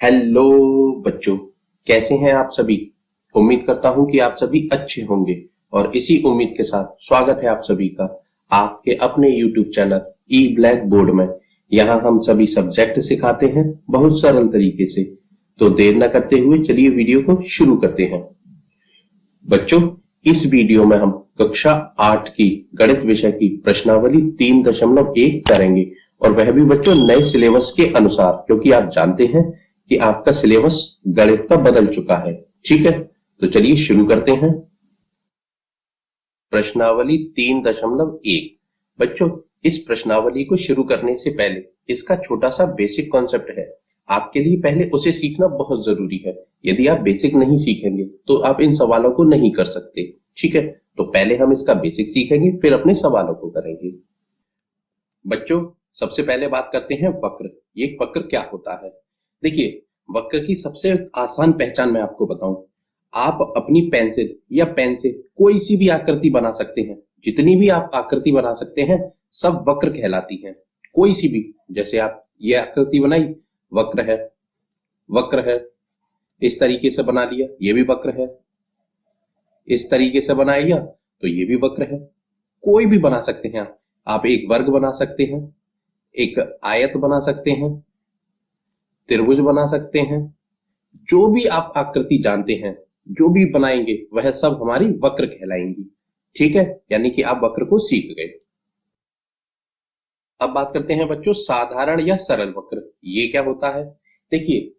Hello बच्चों, कैसे हैं आप सभी। उम्मीद करता हूं कि आप सभी अच्छे होंगे और इसी उम्मीद के साथ स्वागत है आप सभी का आपके अपने YouTube चैनल ई ब्लैक बोर्ड में। यहाँ हम सभी सब्जेक्ट सिखाते हैं बहुत सरल तरीके से। तो देर न करते हुए चलिए वीडियो को शुरू करते हैं। बच्चों, इस वीडियो में हम कक्षा 8 की गणित विषय की प्रश्नावली 3.1 करेंगे और वह भी बच्चों नए सिलेबस के अनुसार, क्योंकि आप जानते हैं कि आपका सिलेबस गणित का बदल चुका है। ठीक है, तो चलिए शुरू करते हैं। प्रश्नावली 3.1। बच्चों, इस प्रश्नावली को शुरू करने से पहले इसका छोटा सा बेसिक कॉन्सेप्ट है। आपके लिए पहले उसे सीखना बहुत जरूरी है। यदि आप बेसिक नहीं सीखेंगे तो आप इन सवालों को नहीं कर सकते। ठीक है, तो पहले हम इसका बेसिक सीखेंगे, फिर अपने सवालों को करेंगे। बच्चों, सबसे पहले बात करते हैं वक्र। ये वक्र क्या होता है। देखिए, वक्र की सबसे आसान पहचान मैं आपको बताऊं। आप अपनी पेंसिल या पेन से कोई सी भी आकृति बना सकते हैं। जितनी भी आप आकृति बना सकते हैं सब वक्र कहलाती हैं। कोई सी भी, जैसे आप ये आकृति बनाई, वक्र है। वक्र है, इस तरीके से बना लिया, ये भी वक्र है। इस तरीके से बनाया तो ये भी वक्र है। कोई भी बना सकते हैं आप एक वर्ग बना सकते हैं, एक आयत बना सकते हैं, त्रिभुज बना सकते हैं। जो भी आप आकृति जानते हैं, जो भी बनाएंगे वह सब हमारी वक्र कहलाएंगी। ठीक है, यानी कि आप वक्र को सीख गए। अब बात करते हैं बच्चों साधारण या सरल वक्र। ये क्या होता है। देखिए,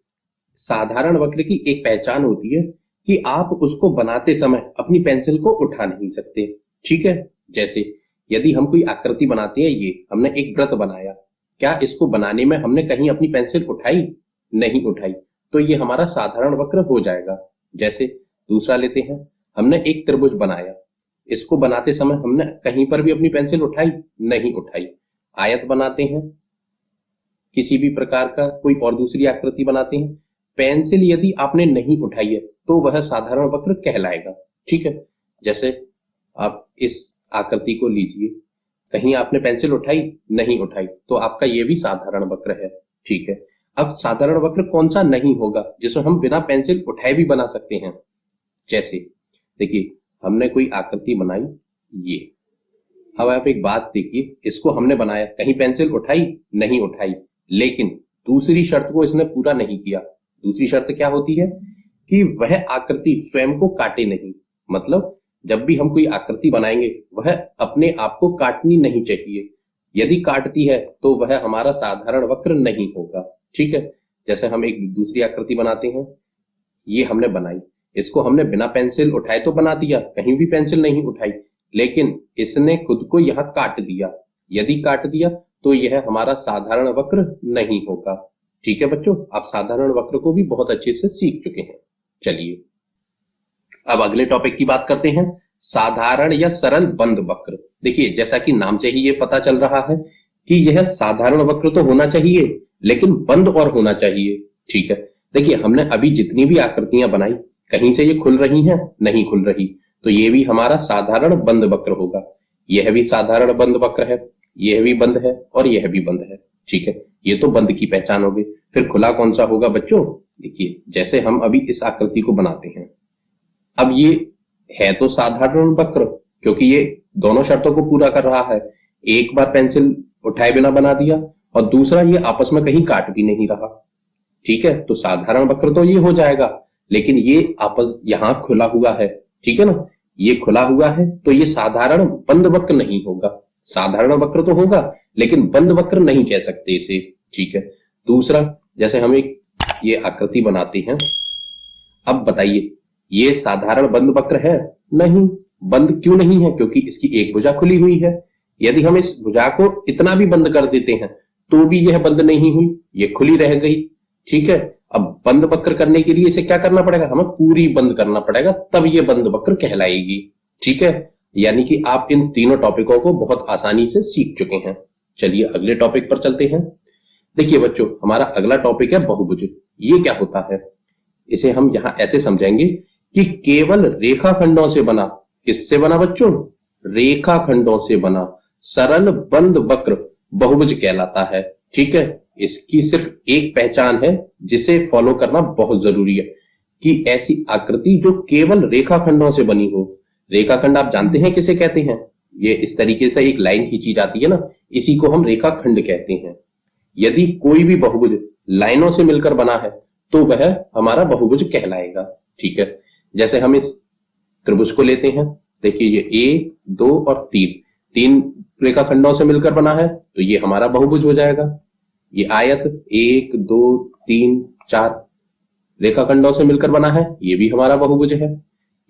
साधारण वक्र की एक पहचान होती है कि आप उसको बनाते समय अपनी पेंसिल को उठा नहीं सकते। ठीक है, जैसे यदि हम कोई आकृति बनाते हैं, ये हमने एक वृत्त बनाया, क्या इसको बनाने में हमने कहीं अपनी पेंसिल उठाई? नहीं उठाई, तो ये हमारा साधारण वक्र हो जाएगा। जैसे दूसरा लेते हैं, हमने एक त्रिभुज बनाया, इसको बनाते समय हमने कहीं पर भी अपनी पेंसिल उठाई? नहीं उठाई। आयत बनाते हैं, किसी भी प्रकार का कोई और दूसरी आकृति बनाते हैं, पेंसिल यदि आपने नहीं उठाई है तो वह साधारण वक्र कहलाएगा। ठीक है, जैसे आप इस आकृति को लीजिए, कहीं आपने पेंसिल उठाई? नहीं उठाई, तो आपका ये भी साधारण वक्र है। ठीक है, अब साधारण वक्र कौन सा नहीं होगा जिसे हम बिना पेंसिल उठाए भी बना सकते हैं। जैसे देखिए, हमने कोई आकृति बनाई, ये। अब आप एक बात देखिए, इसको हमने बनाया, कहीं पेंसिल उठाई? नहीं उठाई, लेकिन दूसरी शर्त को इसने पूरा नहीं किया। दूसरी शर्त क्या होती है कि वह आकृति स्वयं को काटे नहीं। मतलब जब भी हम कोई आकृति बनाएंगे वह अपने आप को काटनी नहीं चाहिए। यदि काटती है तो वह हमारा साधारण वक्र नहीं होगा। ठीक है, जैसे हम एक दूसरी आकृति बनाते हैं, ये हमने बनाई, इसको हमने बिना पेंसिल उठाए तो बना दिया, कहीं भी पेंसिल नहीं उठाई, लेकिन इसने खुद को यहाँ काट दिया। यदि काट दिया तो यह हमारा साधारण वक्र नहीं होगा। ठीक है बच्चों, आप साधारण वक्र को भी बहुत अच्छे से सीख चुके हैं। चलिए अब अगले टॉपिक की बात करते हैं, साधारण या सरल बंद वक्र। देखिए, जैसा कि नाम से ही ये पता चल रहा है कि यह साधारण वक्र तो होना चाहिए लेकिन बंद और होना चाहिए। ठीक है, देखिए हमने अभी जितनी भी आकृतियां बनाई, कहीं से ये खुल रही हैं? नहीं खुल रही, तो ये भी हमारा साधारण बंद वक्र होगा। यह भी साधारण बंद वक्र है, यह भी बंद है और यह भी बंद है। ठीक है, ये तो बंद की पहचान हो गई। फिर खुला कौन सा होगा बच्चों? देखिए, जैसे हम अभी इस आकृति को बनाते हैं, अब ये है तो साधारण वक्र, क्योंकि ये दोनों शर्तों को पूरा कर रहा है। एक बार पेंसिल उठाए बिना बना दिया और दूसरा ये आपस में कहीं काट भी नहीं रहा। ठीक है, तो साधारण वक्र तो ये हो जाएगा, लेकिन ये आपस यहां खुला हुआ है। ठीक है ना, ये खुला हुआ है तो ये साधारण बंद वक्र नहीं होगा। साधारण वक्र तो होगा लेकिन बंद वक्र नहीं कह सकते इसे। ठीक है, दूसरा, जैसे हम एक ये आकृति बनाते हैं, अब बताइए ये साधारण बंद वक्र है? नहीं। बंद क्यों नहीं है? क्योंकि इसकी एक भुजा खुली हुई है। यदि हम इस भुजा को इतना भी बंद कर देते हैं तो भी यह बंद नहीं हुई, ये खुली रह गई। ठीक है, अब बंद वक्र करने के लिए इसे क्या करना पड़ेगा? हमें पूरी बंद करना पड़ेगा, तब ये बंद वक्र कहलाएगी। ठीक है, यानी कि आप इन तीनों टॉपिकों को बहुत आसानी से सीख चुके हैं। चलिए अगले टॉपिक पर चलते हैं। देखिए बच्चों, हमारा अगला टॉपिक है बहुभुज। ये क्या होता है? इसे हम यहां ऐसे समझेंगे कि केवल रेखाखंडों से बना, किससे बना बच्चों? रेखाखंडों से बना सरल बंद वक्र बहुभुज कहलाता है। ठीक है, इसकी सिर्फ एक पहचान है जिसे फॉलो करना बहुत जरूरी है कि ऐसी आकृति जो केवल रेखाखंडों से बनी हो। रेखाखंड आप जानते हैं किसे कहते हैं? ये इस तरीके से एक लाइन खींची जाती है ना, इसी को हम रेखाखंड कहते हैं। यदि कोई भी बहुभुज लाइनों से मिलकर बना है तो वह हमारा बहुभुज कहलाएगा। ठीक है, जैसे हम इस त्रिभुज को लेते हैं, देखिए ये 1, 2 और 3 रेखाखंडों से मिलकर बना है तो ये हमारा बहुभुज हो जाएगा। ये आयत 1, 2, 3, 4 रेखाखंडों से मिलकर बना है, ये भी हमारा बहुभुज है।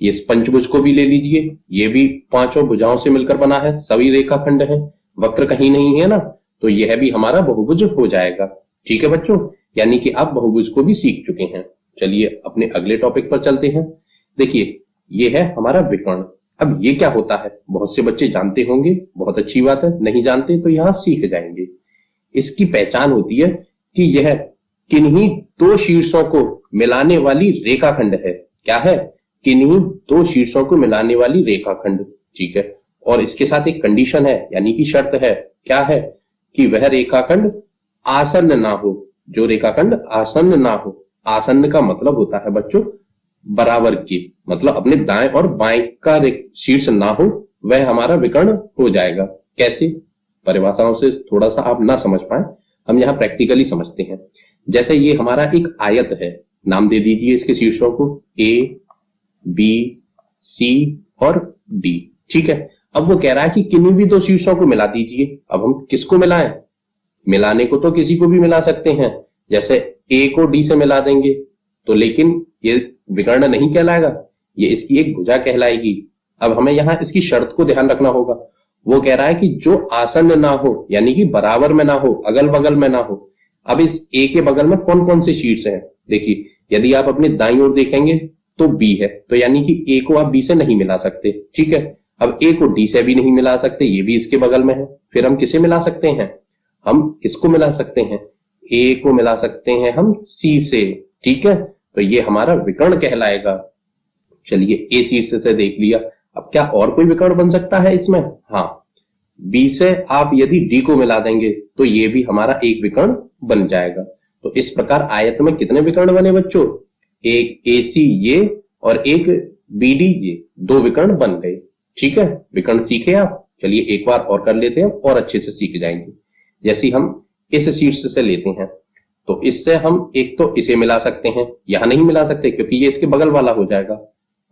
ये इस पंचभुज को भी ले लीजिए, ये भी 5 भुजाओं से मिलकर बना है, सभी रेखाखंड हैं, वक्र कहीं नहीं है ना, तो यह भी हमारा बहुभुज हो जाएगा। ठीक है बच्चों, यानी कि आप बहुभुज को भी सीख चुके हैं। चलिए अपने अगले टॉपिक पर चलते हैं। देखिए ये है हमारा विकर्ण। अब ये क्या होता है? बहुत से बच्चे जानते होंगे, बहुत अच्छी बात है, नहीं जानते तो यहां सीख जाएंगे। इसकी पहचान होती है कि यह किन्हीं दो शीर्षों को मिलाने वाली रेखाखंड है। क्या है? किन्हीं दो शीर्षों को मिलाने वाली रेखाखंड। ठीक है, और इसके साथ एक कंडीशन है, यानी कि शर्त है। क्या है? कि वह रेखाखंड आसन्न ना हो। जो रेखाखंड आसन्न ना हो, आसन्न का मतलब होता है बच्चों बराबर की, मतलब अपने दाएं और बाएं का शीर्ष ना हो, वह हमारा विकर्ण हो जाएगा। कैसे? परिभाषाओं से थोड़ा सा आप ना समझ पाए, हम यहाँ प्रैक्टिकली समझते हैं। जैसे ये हमारा एक आयत है, नाम दे दीजिए इसके शीर्षों को A, B, C और D। ठीक है, अब वो कह रहा है कि किन्हीं भी दो शीर्षों को मिला दीजिए। अब हम किसको मिलाएं? मिलाने को तो किसी को भी मिला सकते हैं, जैसे A को D से मिला देंगे तो, लेकिन ये विकर्ण नहीं कहलाएगा, ये इसकी एक भुजा कहलाएगी। अब हमें यहाँ इसकी शर्त को ध्यान रखना होगा। वो कह रहा है कि जो आसन्न ना हो, यानी कि बराबर में ना हो, अगल बगल में ना हो। अब इस A के बगल में कौन कौन से शीर्ष हैं? देखिए, यदि आप अपने दाईं ओर देखेंगे तो B है, तो यानी कि A को आप B से नहीं मिला सकते। ठीक है, अब A को D से भी नहीं मिला सकते, ये भी इसके बगल में है। फिर हम किसे मिला सकते हैं? हम इसको मिला सकते हैं, A को मिला सकते हैं हम C से। ठीक है, तो ये हमारा विकर्ण कहलाएगा। चलिए A शीर्ष से देख लिया, अब क्या और कोई विकर्ण बन सकता है इसमें? हाँ, B से आप यदि D को मिला देंगे तो ये भी हमारा एक विकर्ण बन जाएगा। तो इस प्रकार आयत में कितने विकर्ण बने बच्चों? एक AC ये और एक BD ये, दो विकर्ण बन गए। ठीक है, विकर्ण सीखे आप? चलिए एक बार और कर लेते हैं और अच्छे से सीख जाएंगे। जैसे हम इस शीर्ष से लेते हैं तो इससे हम एक तो इसे मिला सकते हैं, यहां नहीं मिला सकते क्योंकि ये इसके बगल वाला हो जाएगा,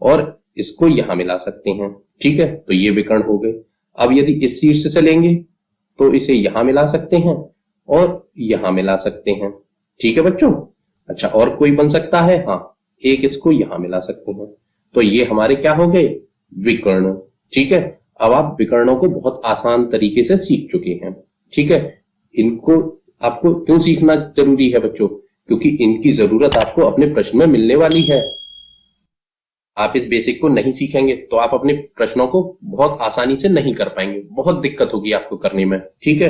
और इसको यहां मिला सकते हैं। ठीक है, तो ये विकर्ण हो गए। अब यदि इस शीर्ष से लेंगे तो इसे यहां मिला सकते हैं और यहां मिला सकते हैं। ठीक है बच्चों, अच्छा और कोई बन सकता है? हाँ, एक इसको यहां मिला सकते हैं। तो ये हमारे क्या हो गए? विकर्ण। ठीक है, अब आप विकर्णों को बहुत आसान तरीके से सीख चुके हैं। ठीक है, इनको आपको क्यों सीखना जरूरी है बच्चों? क्योंकि इनकी जरूरत आपको अपने प्रश्न में मिलने वाली है। आप इस बेसिक को नहीं सीखेंगे तो आप अपने प्रश्नों को बहुत आसानी से नहीं कर पाएंगे, बहुत दिक्कत होगी आपको करने में। ठीक है,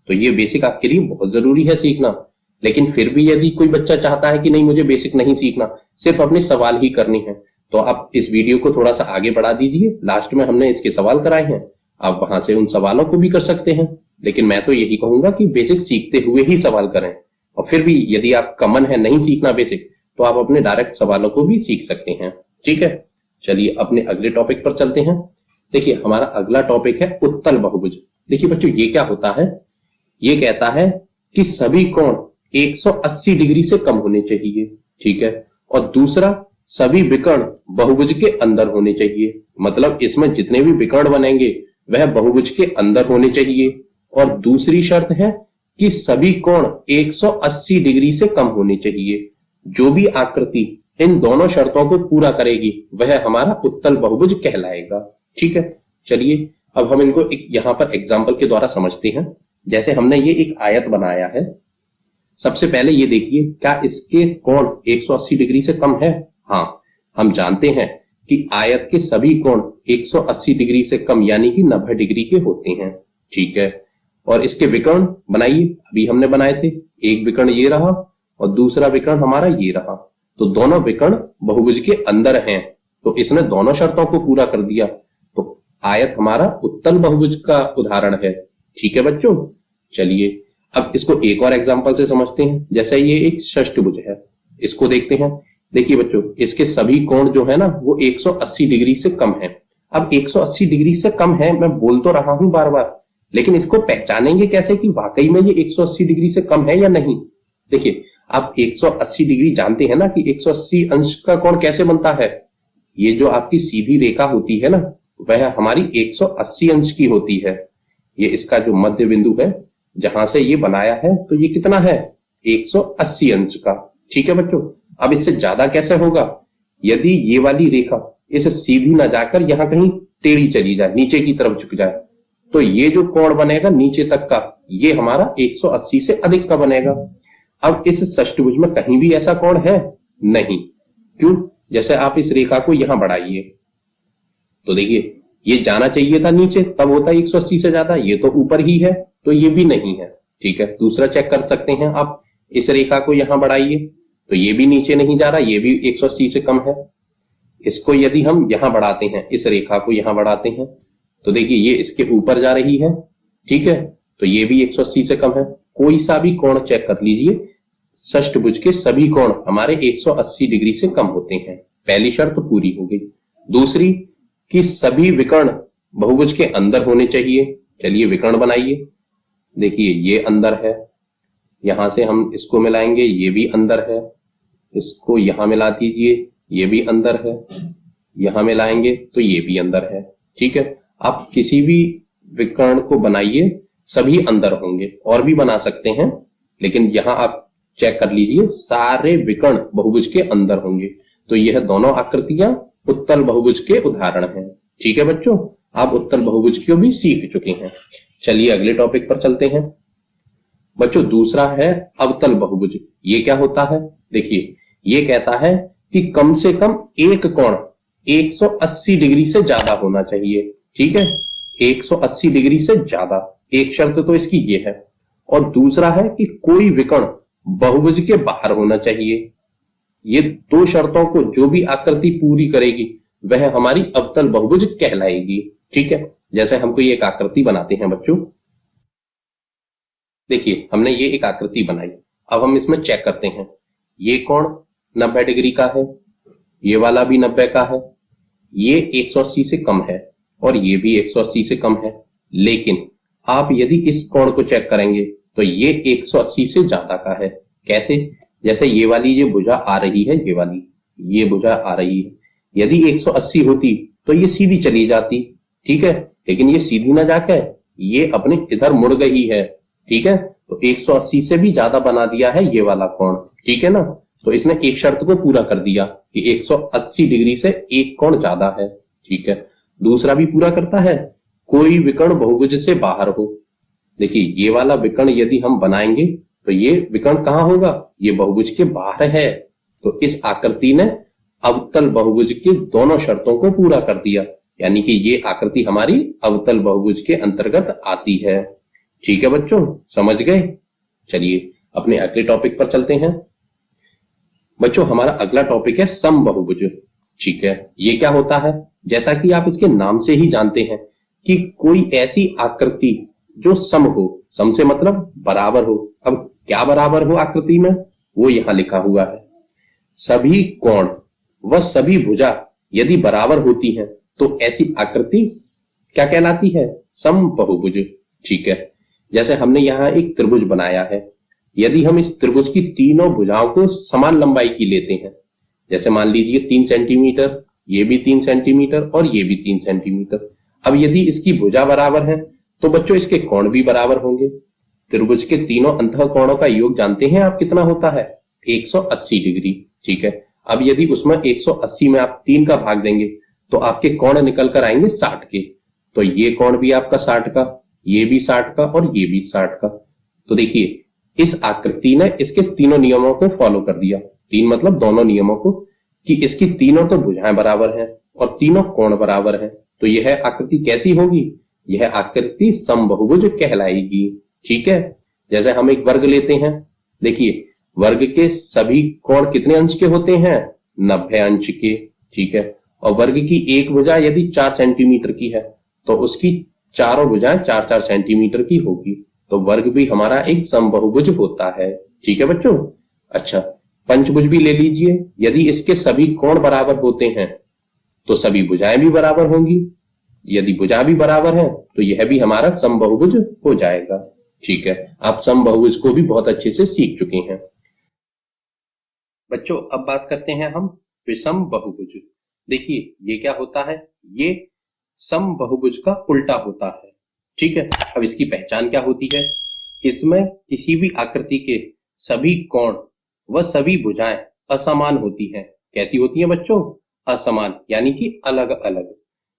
तो ये बेसिक आपके लिए बहुत जरूरी है सीखना। लेकिन फिर भी यदि कोई बच्चा चाहता है कि नहीं मुझे बेसिक नहीं सीखना, सिर्फ अपने सवाल ही करने हैं, तो आप इस वीडियो को थोड़ा सा आगे बढ़ा दीजिए। लास्ट में हमने इसके सवाल कराए हैं, आप वहां से उन सवालों को भी कर सकते हैं। लेकिन मैं तो यही कहूंगा कि बेसिक सीखते हुए ही सवाल करें। और फिर भी यदि आपका मन है नहीं सीखना बेसिक, तो आप अपने डायरेक्ट सवालों को भी सीख सकते हैं। ठीक है, चलिए अपने अगले टॉपिक पर चलते हैं। देखिए हमारा अगला टॉपिक है उत्तल बहुभुज। देखिए बच्चों, ये क्या होता है? ये कहता है कि सभी कोण 180 डिग्री से कम होने चाहिए। ठीक है, और दूसरा, सभी विकर्ण बहुभुज के अंदर होने चाहिए। मतलब इसमें जितने भी विकर्ण बनेंगे वह बहुभुज के अंदर होने चाहिए। और दूसरी शर्त है कि सभी कोण 180 डिग्री से कम होने चाहिए। जो भी आकृति इन दोनों शर्तों को पूरा करेगी वह हमारा उत्तल बहुभुज कहलाएगा। ठीक है, चलिए अब हम इनको एक यहां पर एग्जाम्पल के द्वारा समझते हैं। जैसे हमने ये एक आयत बनाया है, सबसे पहले ये देखिए, क्या इसके कोण 180 डिग्री से कम है? हाँ, हम जानते हैं कि आयत के सभी कोण 180 डिग्री से कम यानी कि 90 डिग्री के होते हैं। ठीक है, और इसके विकर्ण बनाइए, अभी हमने बनाए थे। एक विकर्ण ये रहा और दूसरा विकर्ण हमारा ये रहा, तो दोनों विकर्ण बहुभुज के अंदर हैं, तो इसने दोनों शर्तों को पूरा कर दिया, तो आयत हमारा उत्तल बहुभुज का उदाहरण है। ठीक है बच्चों, चलिए अब इसको एक और एग्जांपल से समझते हैं। जैसे ये एक षष्ठभुज है, इसको देखते हैं। देखिए बच्चों, इसके सभी कोण जो है ना वो 180 डिग्री से कम है। अब 180 डिग्री से कम है, मैं बोल तो रहा हूं बार बार, लेकिन इसको पहचानेंगे कैसे कि वाकई में ये 180 डिग्री से कम है या नहीं। देखिए, आप 180 डिग्री जानते हैं ना कि 180 अंश का कोण कैसे बनता है। ये जो आपकी सीधी रेखा होती है ना, वह हमारी 180 अंश की होती है। ये इसका जो मध्य बिंदु है जहां से ये बनाया है, तो ये कितना है, 180 अंश का। ठीक है बच्चों, अब इससे ज्यादा कैसे होगा, यदि ये वाली रेखा इसे सीधी ना जाकर यहां कहीं टेढ़ी चली जाए, नीचे की तरफ झुक जाए, तो ये जो कोण बनेगा नीचे तक का, ये हमारा 180 से अधिक का बनेगा। अब इस षष्ठभुज में कहीं भी ऐसा कोण है नहीं। क्यों? जैसे आप इस रेखा को यहां बढ़ाइए तो देखिए ये जाना चाहिए था नीचे, तब होता 180 से ज्यादा, ये तो ऊपर ही है, तो ये भी नहीं है। ठीक है, दूसरा चेक कर सकते हैं आप, इस रेखा को यहां बढ़ाइए तो ये भी नीचे नहीं जा रहा, ये भी 180 से कम है। इसको यदि हम यहां बढ़ाते हैं, इस रेखा को यहां बढ़ाते हैं, तो देखिए ये इसके ऊपर जा रही है। ठीक है, तो ये भी 180 से कम है। कोई सा भी कोण चेक कर लीजिए, षष्ठभुज के सभी कोण हमारे 180 डिग्री से कम होते हैं। पहली शर्त पूरी हो गई। दूसरी कि सभी विकर्ण बहुभुज के अंदर होने चाहिए। चलिए विकर्ण बनाइए। देखिए ये अंदर है, यहां से हम इसको मिलाएंगे, ये भी अंदर है, इसको यहां मिला दीजिए, ये भी अंदर है, यहां मिलाएंगे तो ये भी अंदर है। ठीक है, आप किसी भी विकर्ण को बनाइए, सभी अंदर होंगे। और भी बना सकते हैं, लेकिन यहां आप चेक कर लीजिए, सारे विकर्ण बहुभुज के अंदर होंगे। तो यह दोनों आकृतियां उत्तल बहुभुज के उदाहरण हैं। ठीक है बच्चों, आप उत्तल बहुभुज को भी सीख चुके हैं। चलिए अगले टॉपिक पर चलते हैं। बच्चों दूसरा है अवतल बहुभुज। ये क्या होता है? देखिए ये कहता है कि कम से कम एक कोण 180 डिग्री से ज्यादा होना चाहिए। ठीक है, 180 डिग्री से ज्यादा, एक शर्त तो इसकी ये है। और दूसरा है कि कोई विकर्ण बहुभुज के बाहर होना चाहिए। ये दो शर्तों को जो भी आकृति पूरी करेगी वह हमारी अवतल बहुभुज कहलाएगी। ठीक है, जैसे हम कोई एक आकृति बनाते हैं बच्चों, देखिए हमने ये एक आकृति बनाई। अब हम इसमें चेक करते हैं, ये कोण 90 डिग्री का है, ये वाला भी 90 का है, ये 180 से कम है और ये भी 180 से कम है। लेकिन आप यदि इस कोण को चेक करेंगे तो ये 180 से ज्यादा का है। कैसे? जैसे ये वाली ये भुजा आ रही है, ये वाली ये भुजा आ रही है, यदि 180 होती तो ये सीधी चली जाती। ठीक है, लेकिन ये सीधी ना जाकर ये अपने इधर मुड़ गई है। ठीक है, तो 180 से भी ज्यादा बना दिया है ये वाला कोण। ठीक है ना, तो इसने एक शर्त को पूरा कर दिया कि 180 डिग्री से एक कोण ज्यादा है। ठीक है, दूसरा भी पूरा करता है, कोई विकर्ण बहुभुज से बाहर हो। देखिए ये वाला विकर्ण यदि हम बनाएंगे तो ये विकर्ण कहाँ होगा, ये बहुभुज के बाहर है। तो इस आकृति ने अवतल बहुभुज की दोनों शर्तों को पूरा कर दिया, यानी कि ये आकृति हमारी अवतल बहुभुज के अंतर्गत आती है। ठीक है बच्चों, समझ गए? चलिए अपने अगले टॉपिक पर चलते हैं। बच्चों हमारा अगला टॉपिक है समबाहुभुज। ठीक है, ये क्या होता है? जैसा कि आप इसके नाम से ही जानते हैं कि कोई ऐसी आकृति जो सम हो, सम से मतलब बराबर हो। अब क्या बराबर हो आकृति में, वो यहां लिखा हुआ है। सभी कोण व सभी भुजा यदि बराबर होती हैं तो ऐसी आकृति क्या कहलाती है? समबाहुभुज। ठीक है, जैसे हमने यहाँ एक त्रिभुज बनाया है, यदि हम इस त्रिभुज की तीनों भुजाओं को समान लंबाई की लेते हैं, जैसे मान लीजिए 3 सेंटीमीटर, ये भी 3 सेंटीमीटर और ये भी 3 सेंटीमीटर। अब यदि इसकी भुजा बराबर है तो बच्चों इसके कोण भी बराबर होंगे। त्रिभुज के तीनों अंतः कोणों का योग जानते हैं आप कितना होता है? 180 डिग्री। ठीक है, अब यदि उसमें 180 में आप 3 का भाग देंगे तो आपके कोण निकल कर आएंगे 60 के। तो ये कोण भी आपका 60 का, ये भी 60 का और ये भी 60 का। तो देखिए इस आकृति ने इसके तीनों नियमों को फॉलो कर दिया। 3 मतलब दोनों नियमों को, कि इसकी तीनों तो भुजाएं बराबर हैं और तीनों कोण बराबर हैं। तो यह आकृति कैसी होगी? यह आकृति समबाहुभुज कहलाएगी। ठीक है, जैसे हम एक वर्ग लेते हैं, देखिए वर्ग के सभी कोण कितने अंश के होते हैं? 90 अंश के। ठीक है, और वर्ग की एक भुजा यदि 4 सेंटीमीटर की है तो उसकी चारों भुजाएं 4-4 सेंटीमीटर की होगी। तो वर्ग भी हमारा एक समबाहुभुज होता है। ठीक है बच्चों। अच्छा, पंचभुज भी ले लीजिए। यदि इसके सभी कोण बराबर होते हैं तो सभी भुजाएं भी बराबर होंगी। यदि भुजा भी बराबर है तो यह भी हमारा समबाहुभुज हो जाएगा। ठीक है, आप समबाहुभुज को भी बहुत अच्छे से सीख चुके हैं। बच्चों अब बात करते हैं हम विषम बहुभुज। देखिए ये क्या होता है, ये समबाहुभुज का उल्टा होता है। ठीक है, अब इसकी पहचान क्या होती है, इसमें किसी भी आकृति के सभी कोण व सभी भुजाएं असमान होती हैं। कैसी होती हैं बच्चों, असमान, यानी कि अलग अलग।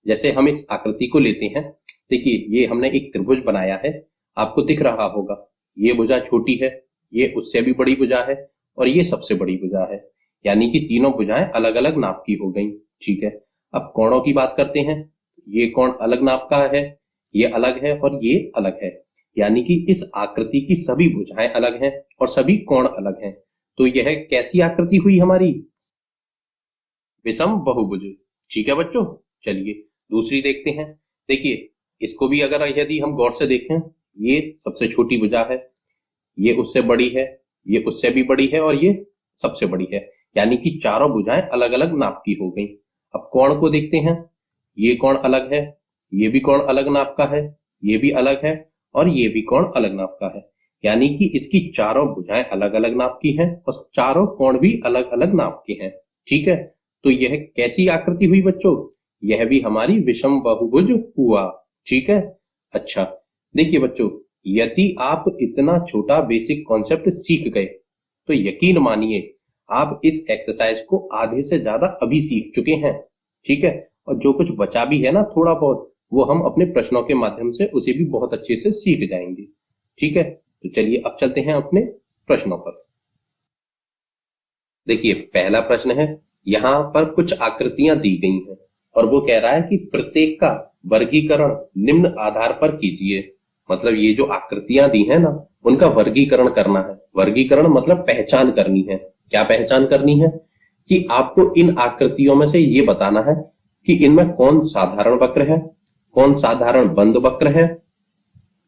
जैसे हम इस आकृति को लेते हैं, देखिए ये हमने एक त्रिभुज बनाया है, आपको दिख रहा होगा ये भुजा छोटी है, ये उससे भी बड़ी भुजा है और ये सबसे बड़ी भुजा है, यानी कि तीनों भुजाएं अलग अलग नाप की हो गई। ठीक है, अब कोणों की बात करते हैं। ये कोण अलग नाप का है, ये अलग है और ये अलग है, यानी कि इस आकृति की सभी भुजाएं अलग हैं और सभी कोण अलग हैं। तो यह कैसी आकृति हुई हमारी, विषम बहुभुज। ठीक है बच्चों, चलिए दूसरी देखते हैं। देखिए इसको भी अगर यदि हम गौर से देखें, ये सबसे छोटी भुजा है, ये उससे बड़ी है, ये उससे भी बड़ी है और ये सबसे बड़ी है, यानी कि चारों भुजाएं अलग अलग नाप की हो गई। अब कोण को देखते हैं, ये कोण अलग है, ये भी कोण अलग नाप का है, ये भी अलग है और ये भी कोण अलग नाप का है, यानी कि इसकी चारों भुजाएं अलग अलग नाप की हैं और चारों कोण भी अलग अलग नाप के हैं। ठीक है, तो यह कैसी आकृति हुई बच्चों, यह भी हमारी विषम बहुभुज हुआ। ठीक है। अच्छा देखिए बच्चों, यदि आप इतना छोटा बेसिक कॉन्सेप्ट सीख गए तो यकीन मानिए आप इस एक्सरसाइज को आधे से ज्यादा अभी सीख चुके हैं। ठीक है, और जो कुछ बचा भी है ना थोड़ा बहुत, वो हम अपने प्रश्नों के माध्यम से उसे भी बहुत अच्छे से सीख जाएंगे। ठीक है, तो चलिए अब चलते हैं अपने प्रश्नों पर। देखिए पहला प्रश्न है, यहाँ पर कुछ आकृतियां दी गई हैं और वो कह रहा है कि प्रत्येक का वर्गीकरण निम्न आधार पर कीजिए। मतलब ये जो आकृतियां दी हैं ना, उनका वर्गीकरण करना है। वर्गीकरण मतलब पहचान करनी है। क्या पहचान करनी है कि आपको इन आकृतियों में से ये बताना है कि इनमें कौन साधारण वक्र है, कौन साधारण बंद वक्र है,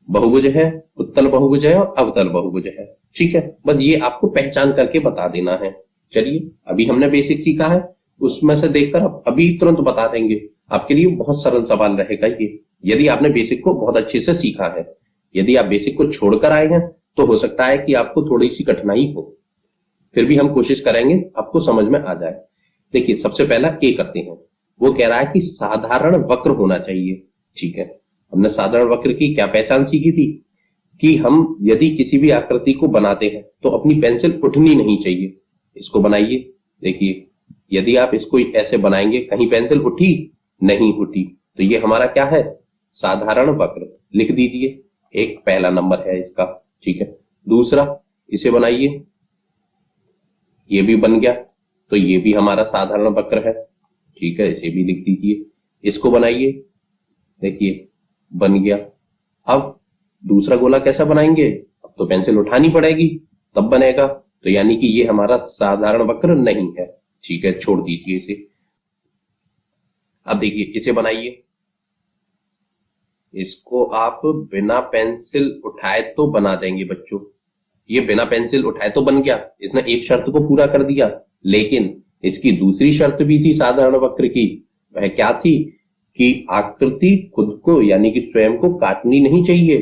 बहुभुज है, उत्तल बहुभुज है और अवतल बहुभुज है। ठीक है, बस ये आपको पहचान करके बता देना है। चलिए अभी हमने बेसिक सीखा है, उसमें से देखकर अभी तुरंत बता देंगे। आपके लिए बहुत सरल सवाल रहेगा ये, यदि आपने बेसिक को बहुत अच्छे से सीखा है। यदि आप बेसिक को छोड़कर आए हैं तो हो सकता है कि आपको थोड़ी सी कठिनाई हो, फिर भी हम कोशिश करेंगे आपको समझ में आ जाए। देखिए सबसे पहला ए करते हैं। वो कह रहा है कि साधारण वक्र होना चाहिए। ठीक है, हमने साधारण वक्र की क्या पहचान सीखी थी कि हम यदि किसी भी आकृति को बनाते हैं तो अपनी पेंसिल उठनी नहीं चाहिए। इसको बनाइए, देखिए यदि आप इसको ऐसे बनाएंगे, कहीं पेंसिल उठी नहीं उठी, तो ये हमारा क्या है, साधारण वक्र। लिख दीजिए, एक पहला नंबर है इसका। ठीक है, दूसरा इसे बनाइए, ये भी बन गया, तो ये भी हमारा साधारण वक्र है। ठीक है, इसे भी लिख दीजिए। इसको बनाइए, देखिए बन गया। अब दूसरा गोला कैसा बनाएंगे, अब तो पेंसिल उठानी पड़ेगी तब बनेगा, तो यानी कि ये हमारा साधारण वक्र नहीं है। ठीक है, छोड़ दीजिए इसे। अब देखिए इसे बनाइए, इसको आप बिना पेंसिल उठाए तो बना देंगे बच्चों। ये बिना पेंसिल उठाए तो बन गया, इसने एक शर्त को पूरा कर दिया, लेकिन इसकी दूसरी शर्त भी थी साधारण वक्र की। वह क्या थी कि आकृति खुद को यानी कि स्वयं को काटनी नहीं चाहिए।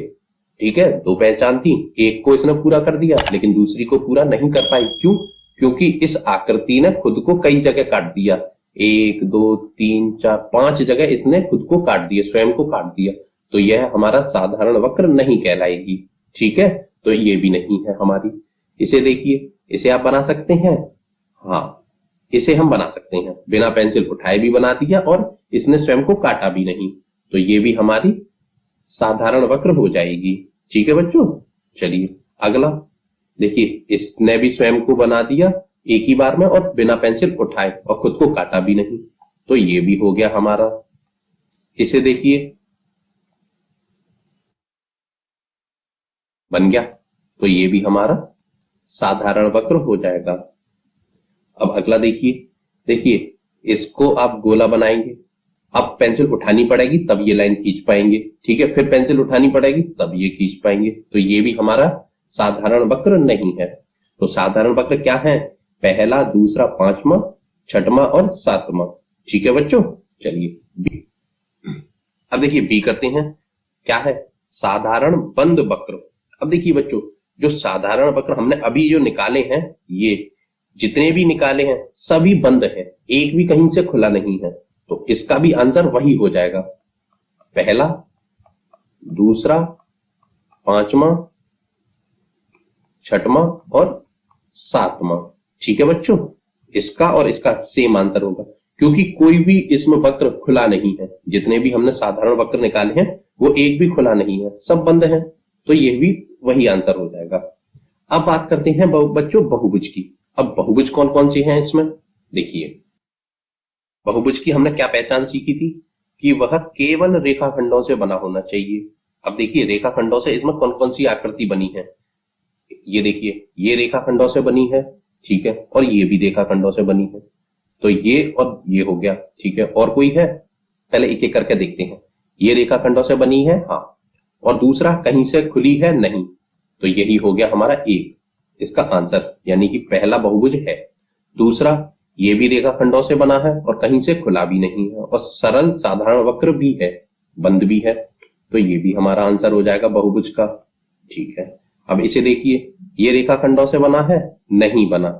ठीक है, दो पहचान थी, एक को इसने पूरा कर दिया लेकिन दूसरी को पूरा नहीं कर पाई। क्यों? क्योंकि इस आकृति ने खुद को कई जगह काट दिया, 1 2 3 4 5 जगह इसने खुद को काट दिया, स्वयं को काट दिया, तो यह हमारा साधारण वक्र नहीं कहलाएगी। ठीक है, तो ये भी नहीं है हमारी। इसे देखिए, इसे आप बना सकते हैं, हाँ इसे हम बना सकते हैं, बिना पेंसिल उठाए भी बना दिया और इसने स्वयं को काटा भी नहीं, तो ये भी हमारी साधारण वक्र हो जाएगी। ठीक है बच्चों, चलिए अगला देखिए, इसने भी स्वयं को बना दिया एक ही बार में और बिना पेंसिल उठाए और खुद को काटा भी नहीं, तो ये भी हो गया हमारा। इसे देखिए, बन गया, तो ये भी हमारा साधारण वक्र हो जाएगा। अब अगला देखिए, देखिए इसको आप गोला बनाएंगे, अब पेंसिल उठानी पड़ेगी तब ये लाइन खींच पाएंगे, ठीक है, फिर पेंसिल उठानी पड़ेगी तब ये खींच पाएंगे। तो ये भी हमारा साधारण वक्र नहीं है। तो साधारण वक्र क्या है? पहला, दूसरा, पांचवा, छठवां और सातवां। ठीक है बच्चों, चलिए बी। अब देखिए बी करते हैं। क्या है? साधारण बंद वक्र। अब देखिए बच्चों, जो साधारण वक्र हमने अभी जो निकाले हैं, ये जितने भी निकाले हैं सभी बंद हैं, एक भी कहीं से खुला नहीं है। तो इसका भी आंसर वही हो जाएगा, पहला, दूसरा, पांचवा, छठवां और सातवां। ठीक है बच्चों, इसका और इसका सेम आंसर होगा, क्योंकि कोई भी इसमें वक्र खुला नहीं है। जितने भी हमने साधारण वक्र निकाले हैं वो एक भी खुला नहीं है, सब बंद हैं। तो ये भी वही आंसर हो जाएगा। अब बात करते हैं बच्चों बहुभुज की। अब बहुभुज कौन कौन से हैं इसमें? देखिए, बहुभुज की हमने क्या पहचान सीखी थी कि वह केवल रेखाखंडों से बना होना चाहिए। अब देखिए रेखाखंडों से इसमें कौन कौन सी आकृति बनी है। ये देखिए, ये रेखाखंडों से बनी है, ठीक है, और ये भी रेखाखंडों से बनी है। तो ये और ये हो गया, ठीक है। और कोई है? पहले एक एक करके देखते हैं। ये रेखाखंडों से बनी है, हाँ, और दूसरा कहीं से खुली है नहीं। तो यही हो गया हमारा एक, इसका आंसर, यानी कि पहला बहुभुज है। दूसरा, ये भी रेखाखंडों से बना है और कहीं से खुला भी नहीं है, और सरल साधारण वक्र भी है, बंद भी है। तो ये भी हमारा आंसर हो जाएगा बहुभुज का। ठीक है, अब इसे देखिए, ये रेखाखंडों से बना है, नहीं बना,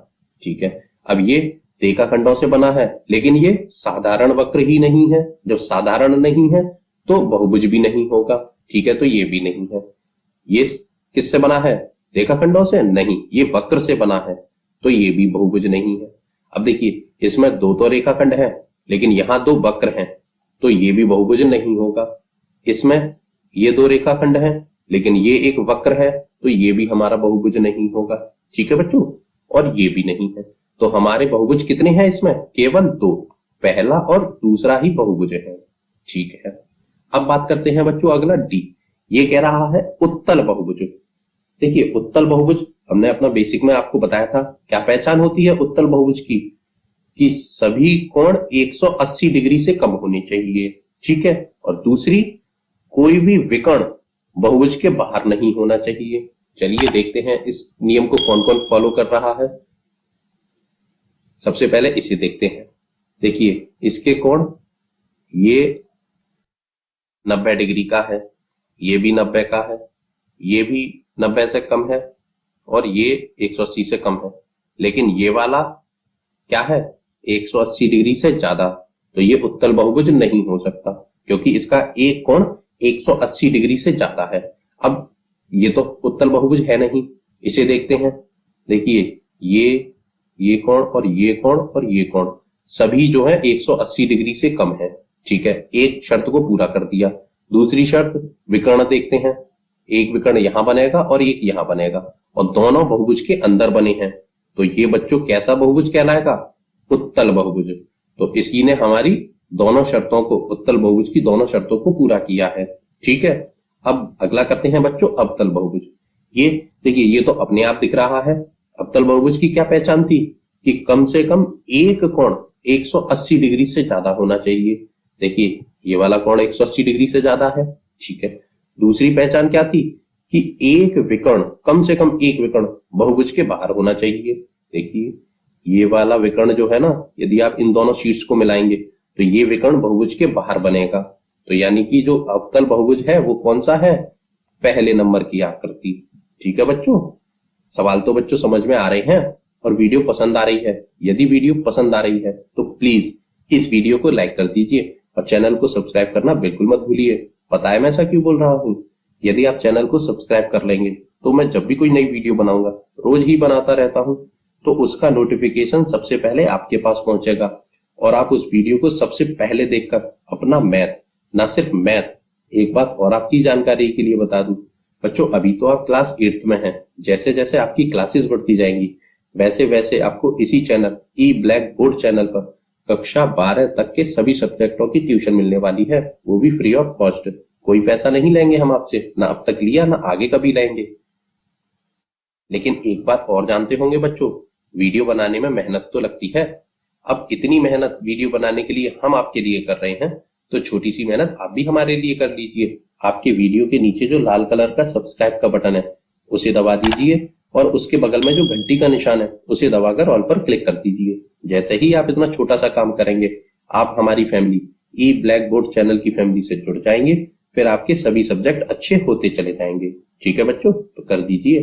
ठीक है। अब ये रेखाखंडों से बना है, लेकिन ये साधारण वक्र ही नहीं है। जब साधारण नहीं है तो बहुभुज भी नहीं होगा, ठीक है, तो ये भी नहीं है। ये किससे बना है? रेखाखंडों से? नहीं, ये वक्र से बना है, तो ये भी बहुभुज नहीं है। अब देखिए, इसमें दो तो रेखाखंड है, लेकिन यहां दो वक्र हैं, तो ये भी बहुभुज नहीं होगा। इसमें ये दो रेखाखंड हैं, लेकिन ये एक वक्र है, तो ये भी हमारा बहुभुज नहीं होगा। ठीक है बच्चों, और ये भी नहीं है। तो हमारे बहुभुज कितने हैं इसमें? केवल दो, पहला और दूसरा ही बहुभुज है। ठीक है, अब बात करते हैं बच्चों अगला डी। ये कह रहा है उत्तल बहुभुज। देखिए, उत्तल बहुभुज हमने अपना बेसिक में आपको बताया था। क्या पहचान होती है उत्तल बहुभुज की? कि सभी कोण 180 डिग्री से कम होने चाहिए, ठीक है, और दूसरी, कोई भी विकर्ण बहुभुज के बाहर नहीं होना चाहिए। चलिए देखते हैं इस नियम को कौन कौन फॉलो कर रहा है। सबसे पहले इसे देखते हैं। देखिए, इसके कोण ये 90 डिग्री का है, ये भी 90 का है, ये भी 90 से कम है, और ये 180 से कम है। लेकिन ये वाला क्या है? 180 डिग्री से ज्यादा। तो ये उत्तल बहुभुज नहीं हो सकता, क्योंकि इसका एक कोण 180 डिग्री से ज्यादा है। अब ये तो उत्तल बहुभुज है नहीं। इसे देखते हैं। देखिए, ये कोण और ये कोण और ये कोण सभी जो है 180 डिग्री से कम है, ठीक है। एक शर्त को पूरा कर दिया। दूसरी शर्त, विकर्ण देखते हैं। एक विकर्ण यहां बनेगा और एक यहां बनेगा, और दोनों बहुभुज के अंदर बने हैं। तो ये बच्चों कैसा बहुभुज कहलाएगा? उत्तल बहुभुज। तो इसी ने हमारी दोनों शर्तों को, उत्तल बहुभुज की दोनों शर्तों को पूरा किया है, ठीक है। अब अगला करते हैं बच्चों अवतल बहुभुज। ये देखिए, ये तो अपने आप दिख रहा है। अवतल बहुभुज की क्या पहचान थी? कि कम से कम एक कोण 180 डिग्री से ज्यादा होना चाहिए। देखिए, ये वाला कोण 180 डिग्री से ज्यादा है, ठीक है। दूसरी पहचान क्या थी? कि एक विकर्ण, कम से कम एक विकर्ण बहुभुज के बाहर होना चाहिए। देखिए, ये वाला विकर्ण जो है ना, यदि आप इन दोनों शीट्स को मिलाएंगे तो ये विकर्ण बहुभुज के बाहर बनेगा। तो यानी कि जो अवतल बहुभुज है वो कौन सा है? पहले नंबर की आकृति। ठीक है बच्चों, सवाल तो बच्चों समझ में आ रहे हैं और वीडियो पसंद आ रही है। यदि वीडियो पसंद आ रही है तो प्लीज इस वीडियो को लाइक कर दीजिए और चैनल को सब्सक्राइब करना बिल्कुल मत भूलिए। पता है मैं ऐसा क्यों बोल रहा हूँ? यदि आप चैनल को सब्सक्राइब कर लेंगे तो मैं जब भी कोई नई वीडियो बनाऊंगा, रोज ही बनाता रहता हूँ, तो उसका नोटिफिकेशन सबसे पहले आपके पास पहुंचेगा और आप उस वीडियो को सबसे पहले देखकर अपना मैथ, ना सिर्फ मैथ, एक बात और आपकी जानकारी के लिए बता दूं बच्चों, अभी तो आप क्लास 8th में हैं। जैसे जैसे आपकी क्लासेस बढ़ती जाएंगी वैसे वैसे आपको इसी चैनल ई ब्लैक बोर्ड चैनल पर कक्षा 12 तक के सभी सब्जेक्टों की ट्यूशन मिलने वाली है, वो भी फ्री ऑफ कॉस्ट। कोई पैसा नहीं लेंगे हम आपसे, ना अब तक लिया ना आगे कभी लेंगे। लेकिन एक बात और जानते होंगे बच्चों, वीडियो बनाने में मेहनत तो लगती है। अब इतनी मेहनत वीडियो बनाने के लिए हम आपके लिए कर रहे हैं, तो छोटी सी मेहनत आप भी हमारे लिए कर लीजिए। आपके वीडियो के नीचे जो लाल कलर का सब्सक्राइब का बटन है उसे दबा दीजिए और उसके बगल में जो घंटी का निशान है उसे दबाकर ऑल पर क्लिक कर दीजिए। जैसे ही आप इतना छोटा सा काम करेंगे आप हमारी फैमिली ई ब्लैक बोर्ड चैनल की फैमिली से जुड़ जाएंगे। फिर आपके सभी सब्जेक्ट अच्छे होते चले जाएंगे। ठीक है बच्चों, तो कर दीजिए।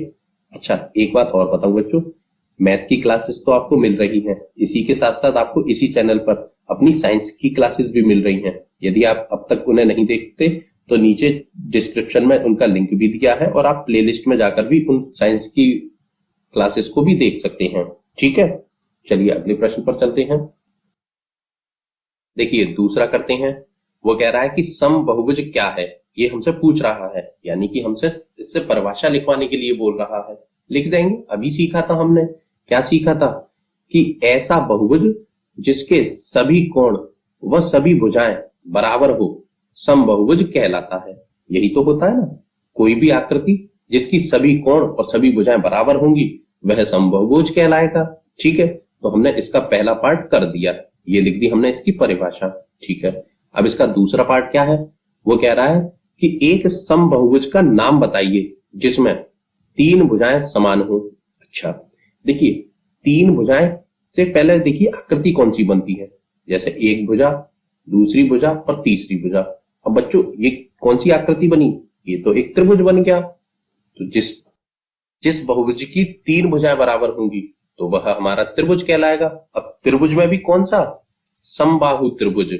अच्छा, एक बात और बताऊं बच्चों, मैथ की क्लासेस तो आपको मिल रही हैं, इसी के साथ साथ आपको इसी चैनल पर अपनी साइंस की क्लासेस भी मिल रही हैं। यदि आप अब तक उन्हें नहीं देखते तो नीचे डिस्क्रिप्शन में उनका लिंक भी दिया है और आप प्लेलिस्ट में जाकर भी उन साइंस की क्लासेस को भी देख सकते हैं। ठीक है, चलिए अगले प्रश्न पर चलते हैं। देखिए दूसरा करते हैं। वो कह रहा है कि समबहुभुज क्या है, ये हमसे पूछ रहा है, यानी कि हमसे इससे परिभाषा लिखवाने के लिए बोल रहा है। लिख देंगे। अभी सीखा था हमने, क्या सीखा था कि ऐसा बहुभुज जिसके सभी कोण व सभी भुजाएं बराबर हो समबहुभुज कहलाता है। यही तो होता है ना, कोई भी आकृति जिसकी सभी कोण और सभी भुजाएं बराबर होंगी वह समबहुभुज कहलाएगा। ठीक है, तो हमने इसका पहला पार्ट कर दिया, ये लिख दी हमने इसकी परिभाषा। ठीक है, अब इसका दूसरा पार्ट क्या है, वो कह रहा है कि एक समबहुभुज का नाम बताइए जिसमें तीन भुजाएं समान हो। अच्छा देखिए, तीन भुजाएं से पहले देखिए आकृति कौन सी बनती है, जैसे एक भुजा, दूसरी भुजा और तीसरी भुजा। अब बच्चों ये कौन सी आकृति बनी, ये तो एक त्रिभुज बन गया। तो जिस बहुभुज की तीन भुजाएं बराबर होंगी तो वह हमारा त्रिभुज कहलाएगा। अब त्रिभुज में भी कौन सा, समबाहु त्रिभुज।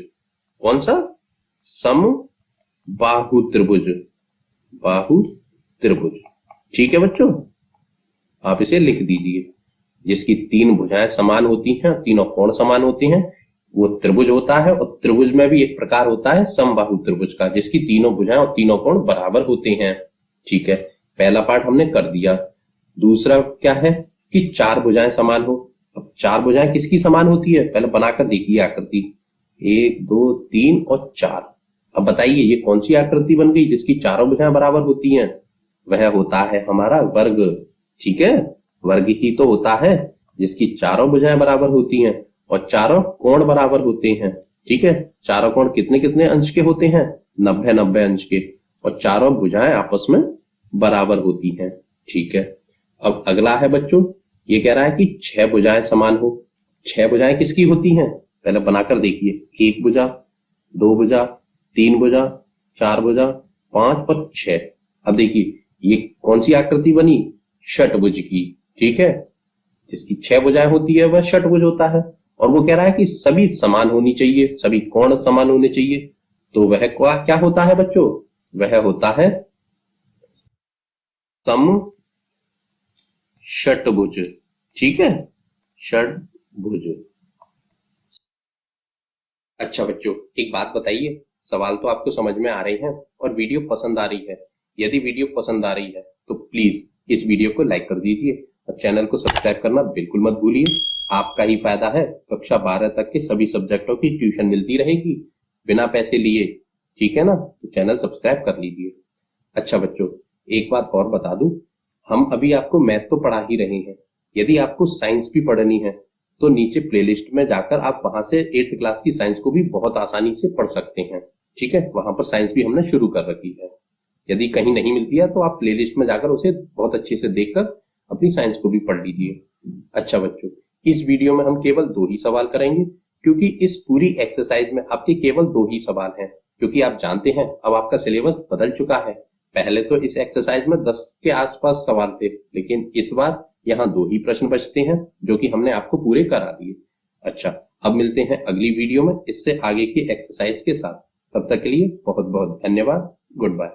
कौन सा, समबाहु त्रिभुज, बाहु त्रिभुज। ठीक है बच्चों, आप इसे लिख दीजिए। जिसकी तीन भुजाएं समान होती हैं, तीनों कोण समान होते हैं, वो त्रिभुज होता है। और त्रिभुज में भी एक प्रकार होता है समबाहु त्रिभुज का, जिसकी तीनों भुजाएं और तीनों कोण बराबर होते हैं। ठीक है, पहला पार्ट हमने कर दिया। दूसरा क्या है कि चार भुजाएं समान हो। अब चार भुजाएं किसकी समान होती है, पहले बनाकर देखिए आकृति, 1 2 3 और 4। अब बताइए ये कौन सी आकृति बन गई जिसकी चारों भुजाएं बराबर होती हैं, वह होता है हमारा वर्ग। ठीक है, वर्ग ही तो होता है जिसकी चारों भुजाएं बराबर होती हैं और चारों कोण बराबर होते हैं। ठीक है, चारों कोण कितने कितने अंश के होते हैं, 90-90 अंश के, और चारों भुजाएं आपस में बराबर होती हैं। ठीक है, अब अगला है बच्चों, ये कह रहा है कि 6 भुजाएं समान हो। 6 भुजाएं किसकी होती हैं, पहले बनाकर देखिए, 1 भुजा, 2 भुजा, 3 भुजा, 4 भुजा, 5 और 6। अब देखिए ये कौन सी आकृति बनी, षटभुज की। ठीक है, जिसकी 6 भुजाएं होती है वह षटभुज होता है। और वो कह रहा है कि सभी समान होनी चाहिए, सभी कोण समान होने चाहिए, तो वह क्या होता है बच्चों, वह होता है सम षटभुज। ठीक है, षटभुज। अच्छा बच्चों, एक बात बताइए, सवाल तो आपको समझ में आ रहे हैं और वीडियो पसंद आ रही है। यदि वीडियो पसंद आ रही है तो प्लीज इस वीडियो को लाइक कर दीजिए और चैनल को सब्सक्राइब करना बिल्कुल मत भूलिए। आपका ही फायदा है, कक्षा 12 तक के सभी सब्जेक्टों की ट्यूशन मिलती रहेगी बिना पैसे लिए। ठीक है ना, तो चैनल सब्सक्राइब कर लीजिए। अच्छा बच्चों, एक बात और बता दूं, हम अभी आपको मैथ तो पढ़ा ही रहे हैं, यदि आपको साइंस भी पढ़नी है तो नीचे प्लेलिस्ट में जाकर आप वहां से 8th क्लास की साइंस को भी बहुत आसानी से पढ़ सकते हैं। ठीक है, वहां पर साइंस भी हमने शुरू कर रखी है। यदि कहीं नहीं मिलती है तो आप प्लेलिस्ट में जाकर उसे बहुत अच्छे से देखकर अपनी साइंस को भी पढ़ लीजिए। अच्छा बच्चों, इस वीडियो में हम केवल 2 ही सवाल करेंगे, क्योंकि इस पूरी एक्सरसाइज में आपके केवल 2 ही सवाल हैं। क्योंकि आप जानते हैं अब आपका सिलेबस बदल चुका है। पहले तो इस एक्सरसाइज में 10 के आसपास सवाल थे, लेकिन इस बार यहाँ 2 ही प्रश्न बचते हैं जो कि हमने आपको पूरे करा दिए। अच्छा, अब मिलते हैं अगली वीडियो में इससे आगे की एक्सरसाइज के साथ। तब तक के लिए बहुत बहुत धन्यवाद। Good bye.